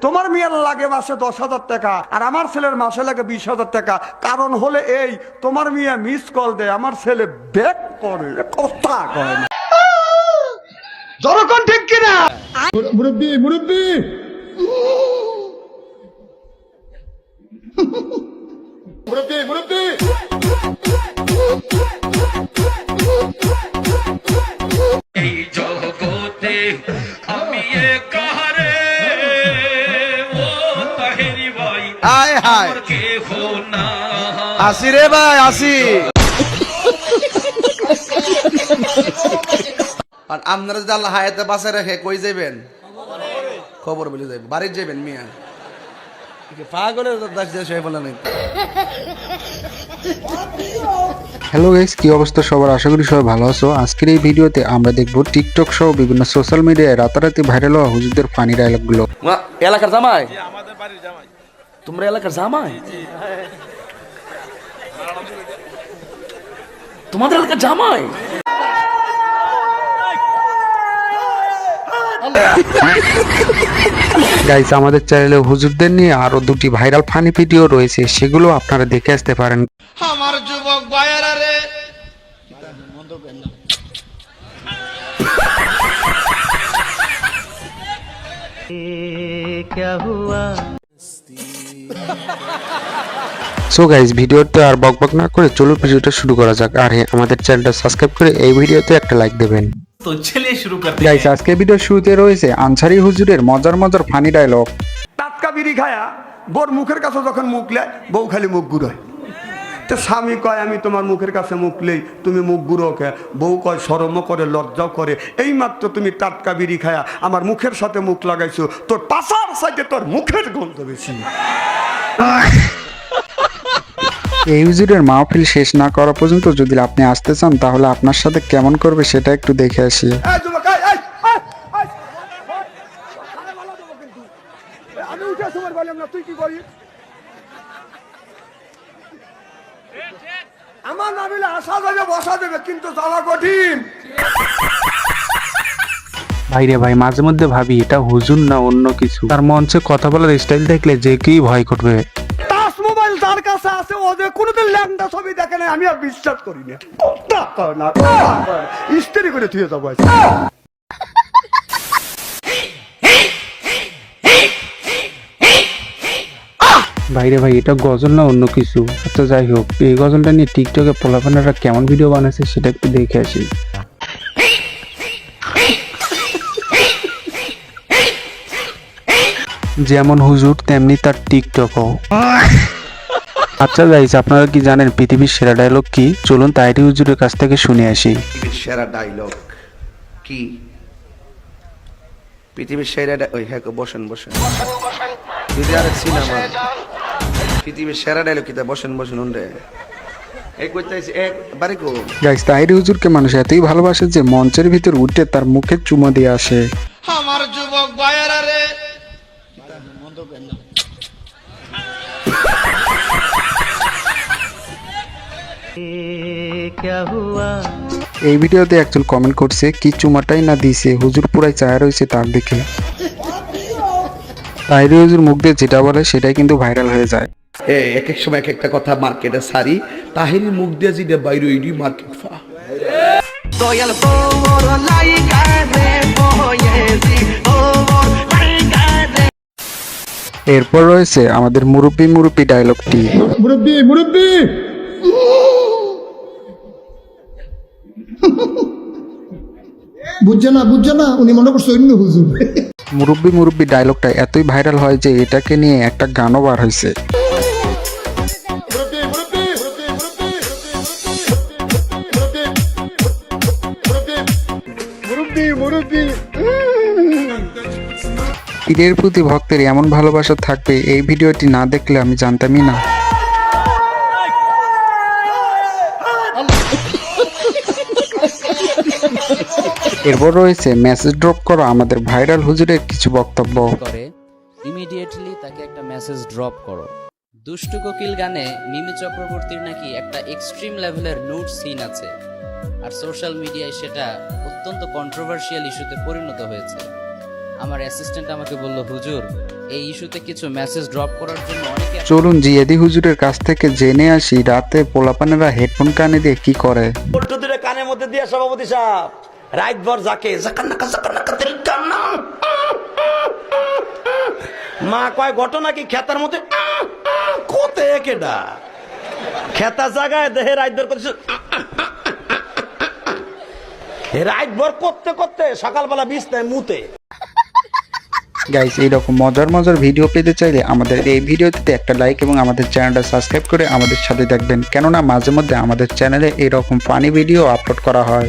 তোমার মেয়ের লাগে মাসে 10,000 টাকা আর আমার ছেলের মাসে লাগে 20,000 টাকা। কারণ হলে এই, তোমার মেয়ে মিস কল দেয়, আমার ছেলে ব্যাক করে, কথা কয় না। জনগণ ঠিক কিনা? মুরব্বি মুরব্বি মুরব্বি মুরব্বি এই জগতে আমি কাহারে ও তাহেরি ভাই হায় হায় কেহ না। আসি রে ভাই আসি। আর আপনারা যদি আল্লাহ হায়াতে বাঁচে রেখে কই যাবেন? খবর বলে যাবেন, বাড়ির যাবেন মিয়া। পাগলের দাস দেশ হয়ে বলে নাই। হ্যালো গাইস, কি অবস্থা সবার? আশা করি সবাই ভালো আছো। আজকের এই ভিডিওতে আমরা দেখবো টিকটক সহ বিভিন্ন সোশ্যাল মিডিয়ায় রাতারাতি ভাইরাল হওয়া হুজুরদের ফানি ডায়লগ গুলো। এলাকার জামাই? আমাদের বাড়ির জামাই। তোমরা এলাকার জামাই? তোমাদের এলাকার জামাই? গাইস, আমাদের চ্যানেলে হুজুরদের নিয়ে আরো দুটি ভাইরাল ফানি ভিডিও রয়েছে, সেগুলো আপনারা দেখে আসতে পারেন। আমার যুবক ভাইয়েরা রে, সো গাইস, ভিডিওতে আর বকবক না করে চলো ভিডিওটা শুরু করা যাক। আর হ্যাঁ, আমাদের চ্যানেলটা সাবস্ক্রাইব করে এই ভিডিওতে একটা লাইক দেবেন। তো চলিয়ে শুরু করতে গাইস, আজকের ভিডিওর শুরুতে রয়েছে আনসারি হুজুরের মজার মজার ফানি ডায়লগ। টাটকা বিড়ি খায়া বোর মুখের কাছে যখন মুখ লেয়, বউ খালি মুখ গুড়োয়। তো স্বামী কয় আমি তোমার মুখের কাছে মুখ লেই, তুমি মুখ গুঁড়ো কে? বউ কয় শরমও করে লজ্জাও করে, এই মাত্র তুমি টাটকা বিড়ি খায়া আমার মুখের সাথে মুখ লাগাইছো, তোর পাশার সাইডে তোর মুখের গন্ধ বেশি। এই হুজুরের মাহফিল শেষ না করা পর্যন্ত যদি আপনি আসতে চান, তাহলে আপনার সাথে কেমন করবে সেটা একটু দেখে আসি। আমি উঠে সময় বললাম না, তুই কি করিস? আমার না মিলে আসা যাবে বসা যাবে, কিন্তু যাওয়া কঠিন। ভাইরে ভাই, মাঝে মধ্যে ভাবি এটা হুজুর না অন্য কিছু। তার মঞ্চে কথা বলার স্টাইল দেখলে যে কেউ ভয় করবে। টাচ মোবাইল যার কাছে আছে, ও যে কোনোদিন ল্যাংটা ছবি দেখে না, আমি আর বিশ্বাস করি না। কথা কয় না, ইস্ত্রি করে থুয়ে যাবো। ভাইরে ভাই, এটা গজল না অন্য কিছু? আচ্ছা যাই হোক, এই গজলটা নিয়ে টিকটকে পোলাপানারা কেমন ভিডিও বানাচ্ছে সেটা একটু দেখে আসি। যেমন হুজুর তেমনি তার টিকটকও। আচ্ছা গাইস, আপনারা কি জানেন পৃথিবীর সেরা ডায়লগ কি? চলুন তাইরি হুজুরের কাছ থেকে শুনে আসি। পৃথিবীর সেরা ডায়লগ কি? পৃথিবীর সেরা ওই হ্যাঁ, বসেন বসেন। যদি আরেক সিনেমা পৃথিবীর সেরা ডায়লগ কি? তা বসেন বসেন উন্ডে এক কইতাইছি এক বাড়ি কো। গাইস, তাইরি হুজুরকে মানুষ এতই ভালোবাসে যে মঞ্চের ভিতর উঠে তার মুখে চুমা দিয়ে আসে। আমার যুবক ভাইয়েরা রে, এই ভিডিওতে একজন কমেন্ট করছে, কি চুমাটাই না দিছে, হুজুর পুরাই চায়া রয়েছে তার দিকে। তাইরি হুজুর মুখ দিয়ে যেটা বলে সেটাই কিন্তু ভাইরাল হয়ে যায়। এক এক সময় এক একটা কথা মার্কেটে সারি, তাহিরি মুখ দিয়ে যেটা বাইরে ওইডি মার্কেট ফা। এরপর রয়েছে আমাদের মুরব্বি মুরব্বি ডায়লগটি। মুরব্বি মুরব্বি বুঝছে না উনি মনে করছে অন্য হুজুর। মুরব্বি মুরব্বি ডায়লগটা এতই ভাইরাল হয় যে এটাকে নিয়ে একটা গানও বার হয়েছে। পীরের প্রতি ভক্তের এমন ভালোবাসা থাকবে, এই ভিডিওটি না দেখলে আমি জানতামই না। এরপর রয়েছে মেসেজ ড্রপ করা আমাদের ভাইরাল হুজুরের কিছু বক্তব্য। করে ইমিডিয়েটলি তাকে একটা মেসেজ ড্রপ করো। দুষ্টু কোকিল গানে মিমি চক্রবর্তীর নাকি একটা এক্সট্রিম লেভেলের নুড সিন আছে, আর সোশ্যাল মিডিয়ায় সেটা অত্যন্ত কন্ট্রোভার্সিয়াল ইস্যুতে পরিণত হয়েছে। আমার অ্যাসিস্ট্যান্ট আমাকে বলল, হুজুর এই ইস্যুতে কিছু মেসেজ ড্রপ করার জন্য অনেকে চলুন জিয়াদি হুজুরের কাছ থেকে জেনে আসি রাতে পোলাপানেরা হেডফোন কানে দিয়ে কি করে। পল্টু দূরে কানের মধ্যে দিয়ে সভাপতি সাহেব রাত ভর যাকে জাকান্নাকা তেল কান্না মা কয় ঘটনা কি খেতার মধ্যে কোতে কেডা খেতা জায়গায় দেহে রাত ভর করছে রাত ভর করতে করতে সকালবেলা বিছনায় মুতে। গাইস এইরকম মজার মজার ভিডিও পেতে চাইলে আমাদের এই ভিডিওতে একটা লাইক এবং আমাদের চ্যানেলটা সাবস্ক্রাইব করে আমাদের সাথে দেখবেন, কেননা মাঝে মধ্যে আমাদের চ্যানেলে এইরকম ফানি ভিডিও আপলোড করা হয়।